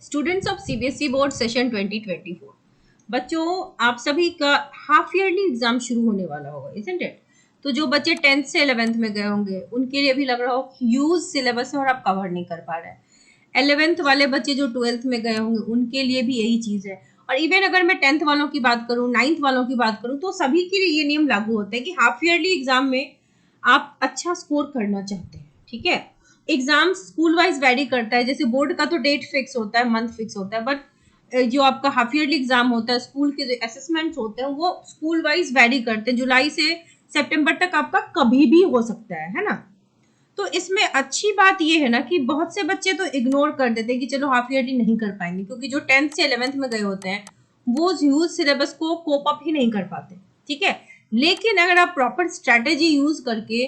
Students of CBSE board session 2024। बच्चों, आप सभी का हाफ ईयरली एग्जाम शुरू होने वाला होगा, इजंट इट? तो जो बच्चे 10th से 11th में गए होंगे उनके लिए भी लग रहा हो ह्यूज सिलेबस है और आप कवर नहीं कर पा रहे हैं। 11th वाले बच्चे जो 12th में गए होंगे उनके लिए भी यही चीज है। और इवन अगर मैं 10th वालों की बात करूं, 9th वालों की बात करूं, तो सभी के लिए ये नियम लागू होता है कि हाफ ईयरली एग्जाम में आप अच्छा स्कोर करना चाहते हैं। ठीक है, एग्जाम स्कूल वाइज वेरी करता है। जैसे बोर्ड का तो डेट फिक्स होता है, मंथ फिक्स होता है, बट जो आपका हाफ ईयरली एग्जाम होता है, स्कूल के जो असेसमेंट्स होते हैं वो स्कूल वाइज वेरी करते हैं। जुलाई से सितंबर तक आपका कभी भी हो सकता है ना। तो इसमें अच्छी बात ये है ना कि बहुत से बच्चे तो इग्नोर कर देते हैं कि चलो हाफ ईयरली नहीं कर पाएंगे, क्योंकि जो 10th से 11th में गए होते हैं वो ह्यूज सिलेबस को कोप अप ही नहीं कर पाते। ठीक है, लेकिन अगर आप प्रॉपर स्ट्रेटेजी यूज करके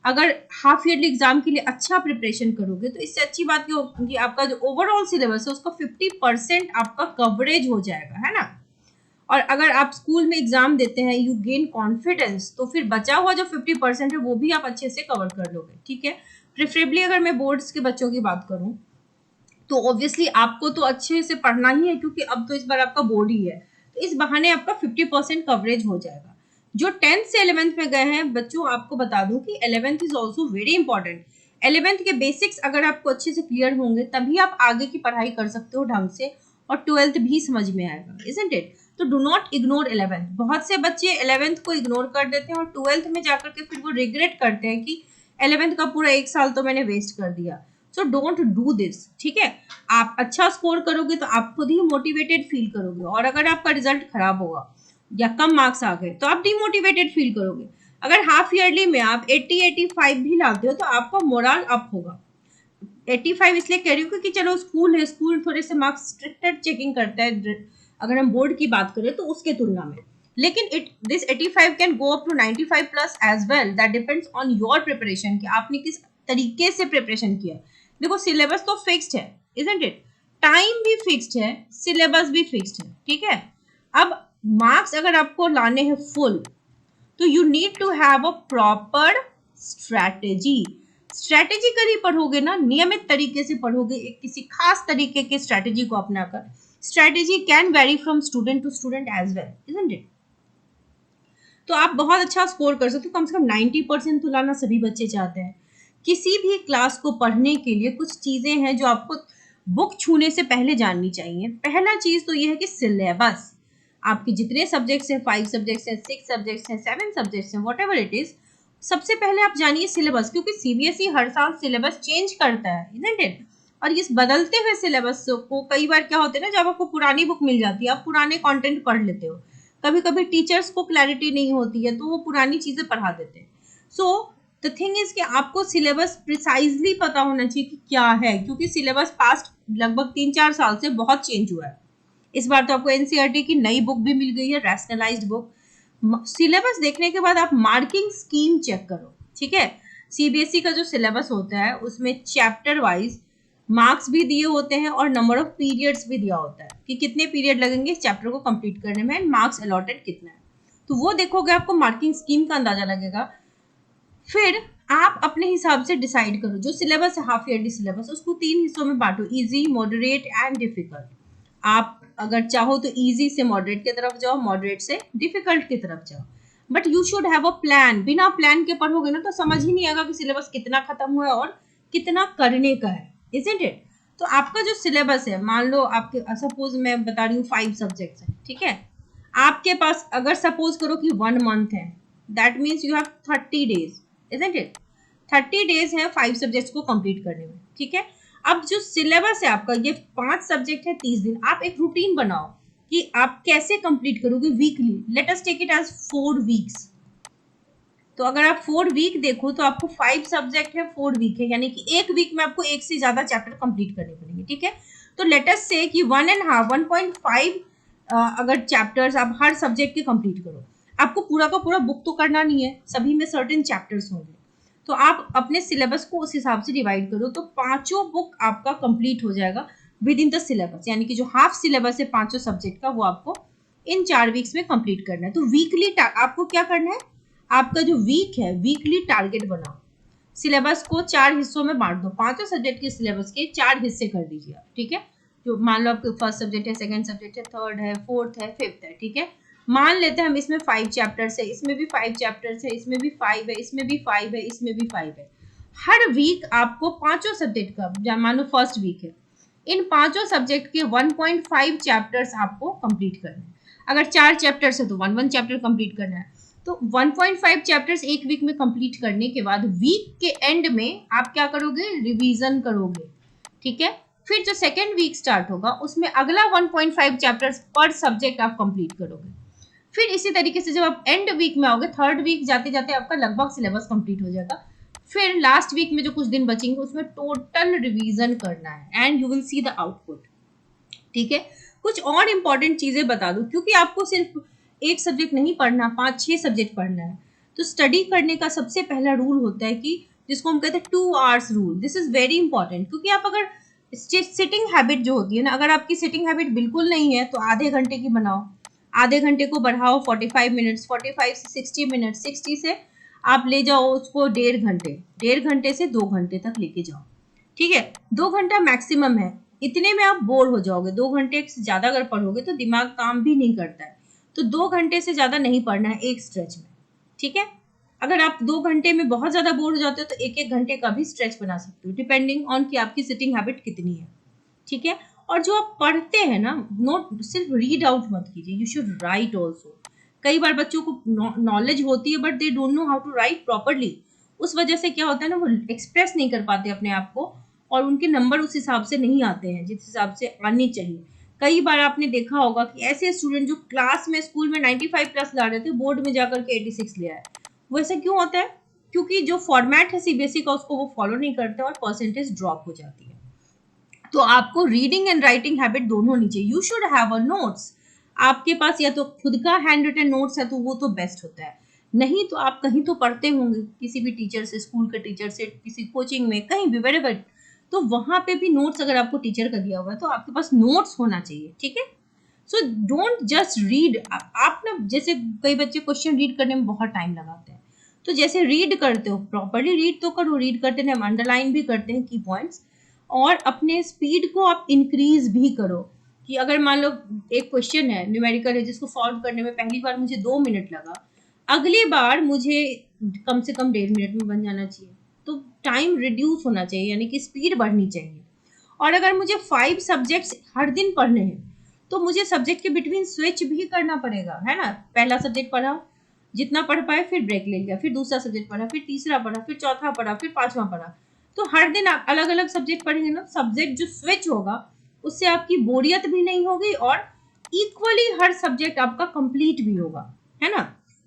अगर हाफ ईयरली एग्जाम के लिए अच्छा प्रिपरेशन करोगे तो इससे अच्छी बात ये होगी कि आपका जो ओवरऑल सिलेबस है उसका 50% आपका कवरेज हो जाएगा, है ना। और अगर आप स्कूल में एग्जाम देते हैं, यू गेन कॉन्फिडेंस, तो फिर बचा हुआ जो 50% है वो भी आप अच्छे से कवर कर लोगे। ठीक है, प्रेफरेबली अगर मैं बोर्ड्स के बच्चों की बात करूं तो ऑब्वियसली आपको तो अच्छे से पढ़ना ही है, क्योंकि अब तो इस बार आपका बोर्ड ही है, तो इस बहाने आपका 50% कवरेज हो जाएगा। जो 10th से 11th में गए हैं बच्चों, आपको बता दूं कि 11th is also very important. 11th के बेसिक्स अगर आपको अच्छे से क्लियर होंगे तभी आप आगे की पढ़ाई कर सकते हो ढंग से, और 12th भी समझ में आएगा, इजंट इट? तो डू नॉट इग्नोर 11th। बहुत से बच्चे 11th को इग्नोर कर देते हैं और 12th में जाकर के फिर वो रिग्रेट करते हैं कि 11th का पूरा एक साल तो मैंने वेस्ट कर दिया। So don't do this. ठीक है, आप अच्छा स्कोर करोगे तो आप खुद ही मोटिवेटेड फील करोगे, और अगर आपका रिजल्ट खराब होगा या कम मार्क्स आ गए तो आप डिमोटिवेटेड फील करोगे। अगर हाफ ईयरली में आप 80-85 भी लाते हो तो आपका मोरल अप होगा। 85 इसलिए कह रही हूँ क्योंकि चलो स्कूल है, स्कूल थोड़े से मार्क्स स्ट्रिक्टेड चेकिंग करता है अगर हम बोर्ड की बात करें तो उसके तुलना में, लेकिन this 85 can go up to 95 plus as well. That depends on your preparation कि आपने किस तरीके से प्रिपरेशन किया। देखो, सिलेबस तो फिक्स्ड है, इजंट इट? टाइम भी फिक्स्ड है, सिलेबस भी फिक्स्ड है। ठीक है, अब मार्क्स अगर आपको लाने हैं फुल तो you need to have a proper strategy. Strategically पढ़ोगे ना, नियमित तरीके से पढ़ोगे, एक किसी खास तरीके की स्ट्रैटेजी को अपनाकर। Strategy can vary from student to student as well, isn't it? तो आप बहुत अच्छा स्कोर कर सकते हो, कम से कम 90% तो लाना सभी बच्चे चाहते हैं। किसी भी क्लास को पढ़ने के लिए कुछ चीजें हैं जो आपको बुक छूने से पहले जाननी चाहिए। पहला चीज तो ये है कि सिलेबस, आपके जितने सब्जेक्ट्स हैं, 5 सब्जेक्ट्स हैं, 6 सब्जेक्ट्स हैं, 7 सब्जेक्ट्स हैं, वॉट एवर इट इज, सबसे पहले आप जानिए सिलेबस, क्योंकि सीबीएसई हर साल सिलेबस चेंज करता है, इजंट इट? और इस बदलते हुए सिलेबस को कई बार क्या होता है ना, जब आपको पुरानी बुक मिल जाती है आप पुराने कंटेंट पढ़ लेते हो, कभी कभी टीचर्स को क्लैरिटी नहीं होती है तो वो पुरानी चीजें पढ़ा देते हैं। सो द थिंग इज कि आपको सिलेबस प्रिसाइजली पता होना चाहिए कि क्या है, क्योंकि सिलेबस पास्ट लगभग 3-4 साल से बहुत चेंज हुआ है। इस बार तो आपको एनसीईआरटी की नई बुक भी मिल गई है, रैशनलाइज्ड बुक। सिलेबस देखने के बाद आप मार्किंग स्कीम चेक करो। ठीक है, सीबीएसई का जो सिलेबस होता है उसमें चैप्टर वाइज मार्क्स भी दिए होते हैं और नंबर ऑफ पीरियड्स भी दिया होता है कि कितने पीरियड लगेंगे इस चैप्टर को कंप्लीट करने में, एंड मार्क्स अलॉटेड कितना है। तो वो देखोगे आपको मार्किंग स्कीम का अंदाजा लगेगा। फिर आप अपने हिसाब से डिसाइड करो, जो सिलेबस है हाफ ईयरली सिलेबस उसको 3 हिस्सों में बांटो, इजी, मॉडरेट एंड डिफिकल्ट। आप अगर चाहो तो इजी से मॉडरेट की तरफ जाओ, मॉडरेट से डिफिकल्ट की तरफ जाओ, but you should have a plan. बिना प्लान के पढ़ोगे ना तो समझ ही नहीं आएगा कि सिलेबस कितना खत्म हुआ है और कितना करने का है, इजंट इट? तो आपका जो सिलेबस है, मान लो आपके, सपोज मैं बता रही हूँ 5 सब्जेक्ट्स हैं, ठीक है, आपके पास अगर सपोज करो कि 1 मंथ है, that means you have 30 days, isn't it? 30 days है 5 सब्जेक्ट्स को कंप्लीट करने में। ठीक है, अब जो सिलेबस है आपका, ये 5 सब्जेक्ट है, 30 दिन, आप एक रूटीन बनाओ कि आप कैसे कंप्लीट करोगे weekly. Let us take it as 4 weeks. तो अगर आप 4 वीक देखो तो आपको 5 सब्जेक्ट है, 4 वीक है, यानी कि एक वीक में आपको एक से ज्यादा चैप्टर कंप्लीट करने पड़ेंगे। ठीक है, तो लेट अस से कि 1.5 अगर चैप्टर्स आप हर सब्जेक्ट के कंप्लीट करो। आपको पूरा का पूरा बुक तो करना नहीं है, सभी में सर्टेन चैप्टर्स होंगे, तो आप अपने सिलेबस को उस हिसाब से डिवाइड करो, तो 5 बुक आपका कंप्लीट हो जाएगा विद इन द सिलेबस, यानी कि जो हाफ सिलेबस है 5 सब्जेक्ट का वो आपको इन 4 वीक्स में कंप्लीट करना है। तो वीकली आपको क्या करना है, आपका जो वीक है वीकली टारगेट बनाओ, सिलेबस को 4 हिस्सों में बांट दो, 5 सब्जेक्ट के सिलेबस के 4 हिस्से कर दीजिए आप। ठीक है, जो मान लो आपके फर्स्ट सब्जेक्ट है, सेकंड सब्जेक्ट है, थर्ड है, फोर्थ है, फिफ्थ है, ठीक है। मान लेते हैं हम इसमें 5 चैप्टर्स है, इसमें भी 5 चैप्टर्स है, इसमें भी 5 है, इसमें भी 5 है, इसमें भी 5 है। हर वीक आपको पांचों सब्जेक्ट का, मान लो फर्स्ट वीक है, इन पांचों सब्जेक्ट के 1.5 चैप्टर्स आपको कंप्लीट करना है। अगर 4 चैप्टर्स है तो 1 चैप्टर कंप्लीट करना है। तो 1.5 चैप्टर्स एक वीक में कंप्लीट करने के बाद वीक के एंड में आप क्या करोगे, रिवीजन करोगे, ठीक है। फिर जो सेकेंड वीक स्टार्ट होगा उसमें अगला 1.5 चैप्टर्स पर सब्जेक्ट आप कंप्लीट करोगे। फिर इसी तरीके से जब आप एंड वीक में आओगे, थर्ड वीक जाते जाते आपका लगभग सिलेबस कंप्लीट हो जाएगा। फिर लास्ट वीक में जो कुछ दिन बचेंगे उसमें टोटल रिवीजन करना है and you will see the output, ठीक है। कुछ और इंपॉर्टेंट चीजें बता दूं, क्योंकि आपको सिर्फ एक सब्जेक्ट नहीं पढ़ना, 5-6 सब्जेक्ट पढ़ना है। तो स्टडी करने का सबसे पहला रूल होता है कि जिसको हम कहते हैं 2 hours rule. This is very important, क्योंकि आप अगर सिटिंग हैबिट जो होती है ना, अगर आपकी सिटिंग हैबिट बिल्कुल नहीं है तो आधे घंटे की बनाओ, आधे घंटे को बढ़ाओ 45 मिनट्स, 45 से 60 मिनट, 60 से आप ले जाओ उसको 1.5 घंटे, 1.5 घंटे से 2 घंटे तक लेके जाओ, ठीक है। 2 घंटा मैक्सिमम है, इतने में आप बोर हो जाओगे। 2 घंटे से ज्यादा अगर पढ़ोगे तो दिमाग काम भी नहीं करता है। तो 2 घंटे से ज्यादा नहीं पढ़ना है एक स्ट्रेच में, ठीक है। अगर आप 2 घंटे में बहुत ज्यादा बोर हो जाते हो तो 1-1 घंटे का भी स्ट्रेच बना सकते हो, डिपेंडिंग ऑन कि आपकी सिटिंग हैबिट कितनी है, ठीक है। और जो आप पढ़ते हैं ना, नोट सिर्फ रीड आउट मत कीजिए, यू शुड राइट ऑल्सो। कई बार बच्चों को नॉलेज होती है but they don't know how to write properly. उस वजह से क्या होता है ना, वो एक्सप्रेस नहीं कर पाते अपने आप को और उनके नंबर उस हिसाब से नहीं आते हैं जिस हिसाब से आने चाहिए। कई बार आपने देखा होगा कि ऐसे स्टूडेंट जो क्लास में, स्कूल में 95 प्लस ला रहे थे, बोर्ड में जाकर के 86 ले आए। वो ऐसा क्यों होता है? क्योंकि जो फॉर्मेट है सीबीएसई का उसको वो फॉलो नहीं करते और परसेंटेज ड्रॉप हो जाती है। तो आपको रीडिंग एंड राइटिंग हैबिट दोनों होनी चाहिए। You should have a notes. आपके पास या तो खुद का हैंड रिटन नोट्स है तो वो तो बेस्ट होता है, नहीं तो आप कहीं तो पढ़ते होंगे, किसी भी टीचर से, स्कूल के टीचर से, किसी कोचिंग में, कहीं भी, वेरेवर, तो वहां पे भी नोट्स अगर आपको टीचर का दिया हुआ है तो आपके पास नोट्स होना चाहिए, ठीक है। So don't just read. आप ना, जैसे कई बच्चे क्वेश्चन रीड करने में बहुत टाइम लगाते हैं, तो जैसे रीड करते हो प्रॉपरली रीड तो करो, रीड करते हैं हम अंडरलाइन भी करते हैं की पॉइंट्स, और अपने स्पीड को आप इंक्रीज भी करो। कि अगर मान लो एक क्वेश्चन है, न्यूमेरिकल है, जिसको सॉल्व करने में पहली बार मुझे 2 मिनट लगा, अगली बार मुझे कम से कम 1.5 मिनट में बन जाना चाहिए। तो टाइम रिड्यूस होना चाहिए, यानी कि स्पीड बढ़नी चाहिए। और अगर मुझे 5 सब्जेक्ट्स हर दिन पढ़ने हैं तो मुझे सब्जेक्ट के बिटवीन स्विच भी करना पड़ेगा, है ना। पहला सब्जेक्ट पढ़ा, जितना पढ़ पाए, फिर ब्रेक ले लिया, फिर दूसरा सब्जेक्ट पढ़ा, फिर तीसरा पढ़ा, फिर चौथा पढ़ा, फिर पांचवा पढ़ा। तो हर दिन आप अलग अलग सब्जेक्ट पढ़ेंगे ना, सब्जेक्ट जो स्विच होगा उससे आपकी बोरियत भी नहीं होगी और इक्वली हर सब्जेक्ट आपका कंप्लीट भी होगा, है ना।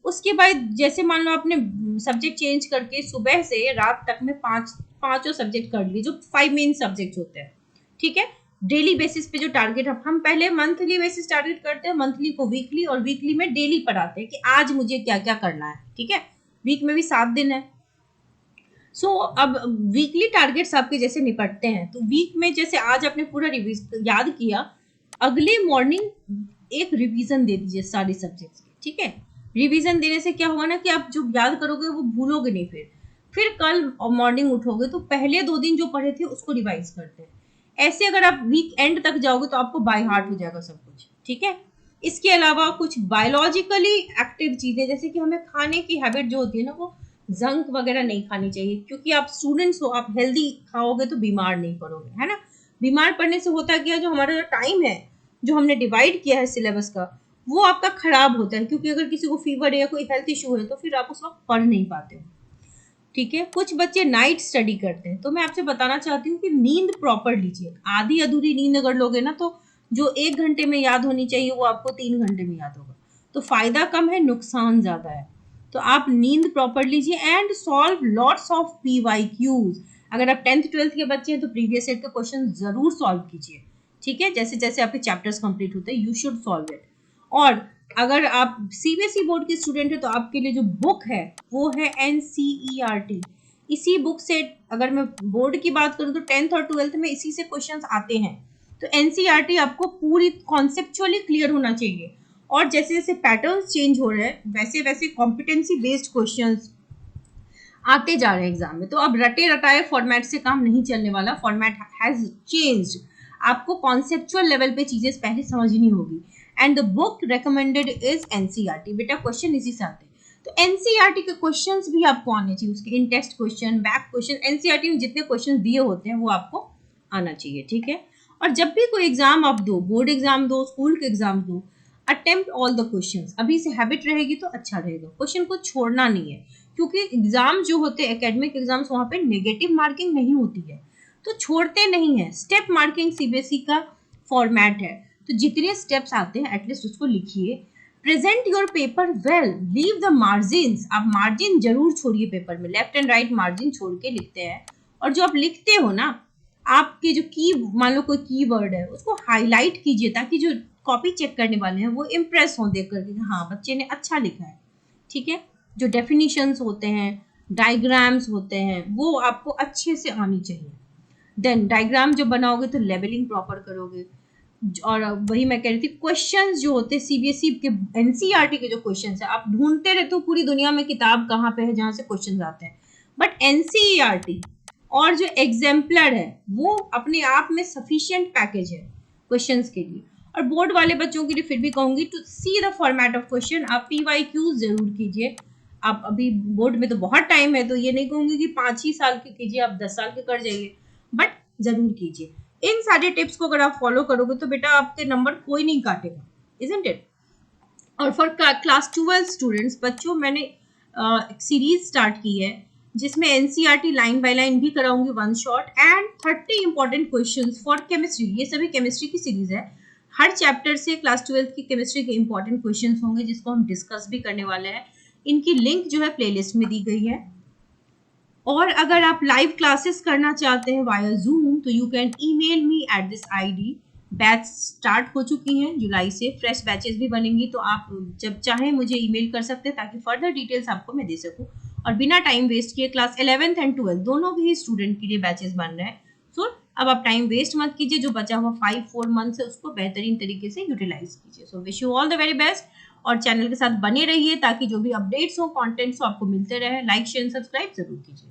उसके बाद जैसे मान लो आपने सब्जेक्ट चेंज करके सुबह से रात तक में पांचों सब्जेक्ट कर लिए, जो 5 मेन सब्जेक्ट होते हैं, ठीक है। डेली बेसिस पे जो टारगेट हम पहले मंथली बेसिस टारगेट करते हैं, मंथली को वीकली और वीकली में डेली पढ़ाते हैं कि आज मुझे क्या क्या करना है, ठीक है। वीक में भी 7 दिन है। सो अब वीकली टारगेट्स आपके जैसे निपटते हैं, तो वीक में जैसे आज आपने पूरा याद किया, अगले मॉर्निंग एक रिवीजन दे दीजिए सारे सब्जेक्ट्स की, ठीक है। रिवीजन देने से क्या होगा ना कि आप जो याद करोगे वो भूलोगे नहीं। फिर कल मॉर्निंग उठोगे तो पहले 2 दिन जो पढ़े थे उसको रिवाइज करते हैं। ऐसे अगर आप वीक एंड तक जाओगे तो आपको बाय हार्ट हो जाएगा सब कुछ, ठीक है। इसके अलावा कुछ बायोलॉजिकली एक्टिव चीजें, जैसे कि हमें खाने की हैबिट जो होती है ना, वो जंक वगैरह नहीं खानी चाहिए, क्योंकि आप स्टूडेंट्स हो, आप हेल्दी खाओगे तो बीमार नहीं पड़ोगे, है ना। बीमार पड़ने से होता क्या, जो हमारा जो टाइम है, जो हमने डिवाइड किया है सिलेबस का, वो आपका खराब होता है, क्योंकि अगर किसी को फीवर है या कोई हेल्थ इशू है तो फिर आप उस वक्त पढ़ नहीं पाते हो, ठीक है। कुछ बच्चे नाइट स्टडी करते हैं, तो मैं आपसे बताना चाहती हूँ कि नींद प्रॉपर लीजिए। आधी अधूरी नींद अगर लोगे ना तो जो 1 घंटे में याद होनी चाहिए वो आपको 3 घंटे में याद होगा। तो फायदा कम है, नुकसान ज्यादा है। तो आप नींद प्रॉपर लीजिए and solve lots of PYQs। अगर आप 10th 12th के बच्चे हैं तो प्रीवियस ईयर के क्वेश्चन जरूर सॉल्व कीजिए, ठीक है। जैसे जैसे आपके चैप्टर्स कंप्लीट होते हैं, यू शुड सॉल्व इट। और अगर आप सीबीएसई बोर्ड के स्टूडेंट है तो आपके लिए जो बुक है वो है NCERT। इसी बुक से, अगर मैं बोर्ड की बात करूं तो 10th और 12th में इसी से क्वेश्चंस आते हैं। तो NCERT आपको पूरी कॉन्सेप्चुअली क्लियर होना चाहिए, और जैसे जैसे पैटर्न चेंज हो रहे हैं वैसे वैसे कॉम्पिटेंसी बेस्ड क्वेश्चंस आते जा रहे हैं एग्जाम में। तो अब रटे रटाए फॉर्मेट से काम नहीं चलने वाला, फॉर्मेट हैज चेंज्ड। आपको कॉन्सेप्चुअल लेवल पे चीजें पहले समझनी होगी। And the book recommended is NCERT. बेटा क्वेश्चन इसी से आते हैं, तो एनसीईआरटी के क्वेश्चंस भी आपको आने चाहिए, उसके इन text question, back question, NCERT में जितने क्वेश्चन दिए होते हैं वो आपको आना चाहिए, ठीक है। और जब भी कोई एग्जाम आप दो, बोर्ड एग्जाम दो, स्कूल के एग्जाम दो, अटेम्प्ट ऑल द क्वेश्चंस। अभी से हैबिट रहेगी तो अच्छा रहेगा, क्वेश्चन को छोड़ना नहीं है, क्योंकि एग्जाम जो होते हैं एकेडमिक एग्जाम्स, वहां पे नेगेटिव मार्किंग नहीं होती है, तो छोड़ते नहीं है। स्टेप मार्किंग सीबीएसई का फॉर्मेट है, तो जितने स्टेप्स आते हैं एटलीस्ट उसको लिखिए। Present your paper well, leave the margins. आप मार्जिन जरूर छोड़िए पेपर में, लेफ्ट एंड राइट मार्जिन छोड़ के लिखते हैं। और जो आप लिखते हो ना, आपके जो की, मान लो कोई कीवर्ड है, उसको हाईलाइट कीजिए, ताकि जो कॉपी चेक करने वाले हैं वो इम्प्रेस हो देख करके, हाँ बच्चे ने अच्छा लिखा है, ठीक है। जो डेफिनेशंस होते हैं, डायग्राम्स होते हैं, वो आपको अच्छे से आनी चाहिए। देन डायग्राम जब बनाओगे तो लेवलिंग प्रॉपर करोगे। और वही मैं कह रही थी, क्वेश्चंस जो होते हैं सीबीएसई के, एनसीईआरटी के जो क्वेश्चंस है, आप ढूंढते रहते हो पूरी दुनिया में किताब कहाँ पे है जहाँ से क्वेश्चंस आते हैं, बट एनसीईआरटी और जो एग्जाम्पलर है वो अपने आप में सफिशिएंट पैकेज है क्वेश्चंस के लिए। और बोर्ड वाले बच्चों के लिए फिर भी कहूंगी to see the format of question, आप PYQ जरूर कीजिए। आप अभी बोर्ड में तो बहुत टाइम है, तो ये नहीं कहूंगी कि 5 ही साल के कीजिए, आप 10 साल के कर जाइए, बट जरूर कीजिए। इन सारे टिप्स को अगर आप फॉलो करोगे तो बेटा आपके नंबर कोई नहीं काटेगा, इजंट इट। और फॉर क्लास 12 स्टूडेंट्स, बच्चों मैंने एक सीरीज स्टार्ट की है जिसमें एनसीईआरटी लाइन बाय लाइन भी कराऊंगी, one shot, and 30 important questions for chemistry. ये सभी केमिस्ट्री की सीरीज है, हर चैप्टर से क्लास 12 की केमिस्ट्री के इंपॉर्टेंट क्वेश्चंस होंगे जिसको हम डिस्कस भी करने वाले हैं। इनकी लिंक जो है प्लेलिस्ट में दी गई है। और अगर आप लाइव क्लासेस करना चाहते हैं वाया जूम, तो you can email me at this ID. Batch start हो चुकी हैं जुलाई से, फ्रेश बैचेस भी बनेंगी, तो आप जब चाहें मुझे ईमेल कर सकते हैं ताकि फर्दर डिटेल्स आपको मैं दे सकूं। और बिना टाइम वेस्ट किए क्लास 11th एंड 12 दोनों भी स्टूडेंट के लिए बैचेस बन रहे हैं। सो अब आप टाइम वेस्ट मत कीजिए, जो बचा हुआ 5-4 मंथ्स है उसको बेहतरीन तरीके से यूटिलाइज कीजिए। So wish you all the very best, और चैनल के साथ बने रहिए ताकि जो भी अपडेट्स हो, कॉन्टेंट्स हो, आपको मिलते रहे। लाइक शेयर सब्सक्राइब जरूर कीजिए।